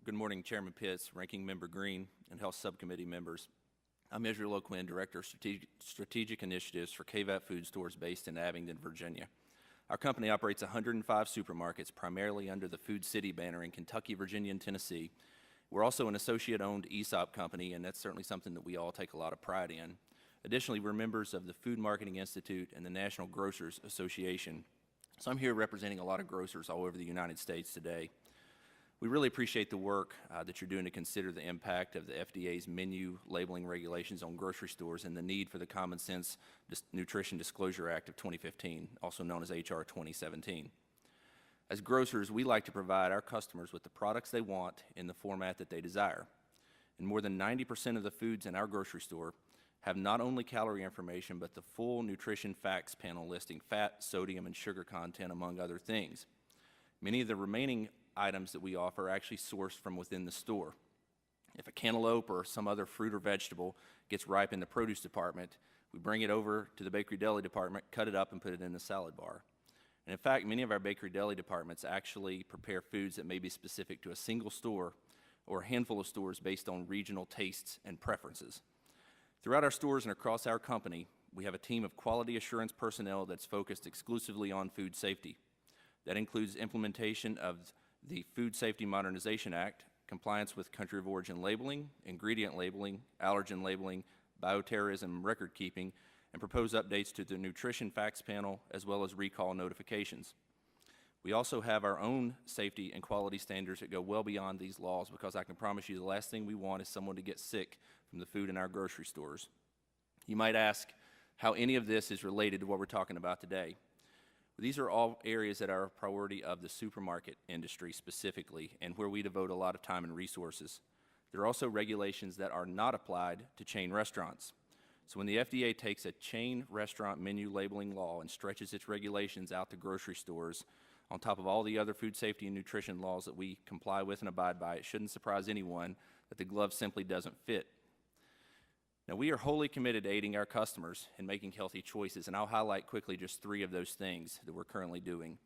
Good morning, Chairman Pitts, Ranking Member Green, and Health Subcommittee members. I'm Israel Quinn, Director of Strategic Initiatives for KVAP Food Stores based in Abingdon, Virginia. Our company operates 105 supermarkets, primarily under the Food City banner in Kentucky, Virginia, and Tennessee. We're also an associate-owned ESOP company, and that's certainly something that we all take a lot of pride in. Additionally, we're members of the Food Marketing Institute and the National Grocers Association. So I'm here representing a lot of grocers all over the United States today. We really appreciate the work that you're doing to consider the impact of the FDA's menu labeling regulations on grocery stores and the need for the Common Sense Nutrition Disclosure Act of 2015, also known as H.R. 2017. As grocers, we like to provide our customers with the products they want in the format that they desire. And more than 90% of the foods in our grocery store have not only calorie information, but the full nutrition facts panel listing fat, sodium, and sugar content, among other things. Many of the remaining items that we offer are actually sourced from within the store. If a cantaloupe or some other fruit or vegetable gets ripe in the produce department, we bring it over to the bakery deli department, cut it up, and put it in the salad bar. And in fact, many of our bakery deli departments actually prepare foods that may be specific to a single store or a handful of stores based on regional tastes and preferences. Throughout our stores and across our company, we have a team of quality assurance personnel that's focused exclusively on food safety. That includes implementation of the Food Safety Modernization Act, compliance with country of origin labeling, ingredient labeling, allergen labeling, bioterrorism record keeping, and proposed updates to the nutrition facts panel, as well as recall notifications. We also have our own safety and quality standards that go well beyond these laws, because I can promise you the last thing we want is someone to get sick from the food in our grocery stores. You might ask how any of this is related to what we're talking about today. These are all areas that are a priority of the supermarket industry specifically, and where we devote a lot of time and resources. There are also regulations that are not applied to chain restaurants. So when the FDA takes a chain restaurant menu labeling law and stretches its regulations out to grocery stores, on top of all the other food safety and nutrition laws that we comply with and abide by, it shouldn't surprise anyone that the glove simply doesn't fit. Now, we are wholly committed to aiding our customers in making healthy choices, and I'll highlight quickly just 3 of those things that we're currently doing.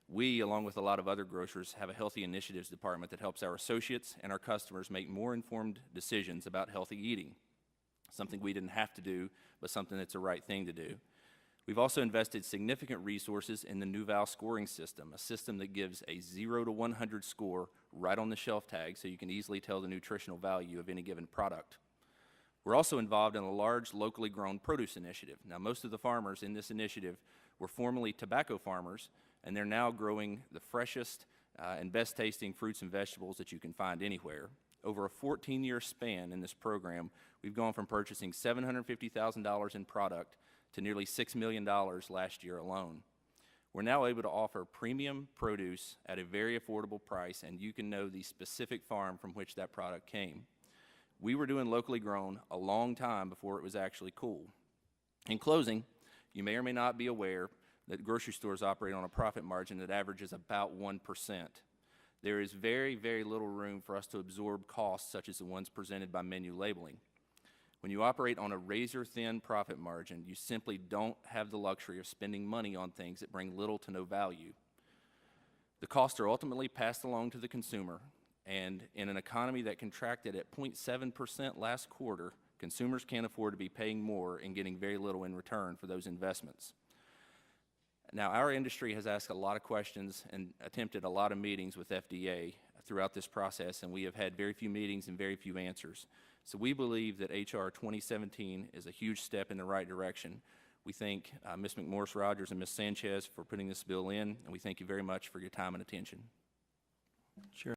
We, along with a lot of other grocers, have a healthy initiatives department that helps our associates and our customers make more informed decisions about healthy eating, something we didn't have to do, but something that's the right thing to do. We've also invested significant resources in the Nuval scoring system, a system that gives a 0 to 100 score right on the shelf tag, so you can easily tell the nutritional value of any given product. We're also involved in a large locally grown produce initiative. Now, most of the farmers in this initiative were formerly tobacco farmers, and they're now growing the freshest and best tasting fruits and vegetables that you can find anywhere. Over a 14-year span in this program, we've gone from purchasing $750,000 in product to nearly $6 million last year alone. We're now able to offer premium produce at a very affordable price, and you can know the specific farm from which that product came. We were doing locally grown a long time before it was actually cool. In closing, you may or may not be aware that grocery stores operate on a profit margin that averages about 1%. There is very, very little room for us to absorb costs such as the ones presented by menu labeling. When you operate on a razor-thin profit margin, you simply don't have the luxury of spending money on things that bring little to no value. The costs are ultimately passed along to the consumer, and in an economy that contracted at 0.7% last quarter, consumers can't afford to be paying more and getting very little in return for those investments. Now, our industry has asked a lot of questions and attempted a lot of meetings with FDA throughout this process, and we have had very few meetings and very few answers. So we believe that H.R. 2017 is a huge step in the right direction. We thank Ms. McMorris-Rogers and Ms. Sanchez for putting this bill in, and we thank you very much for your time and attention. Sure.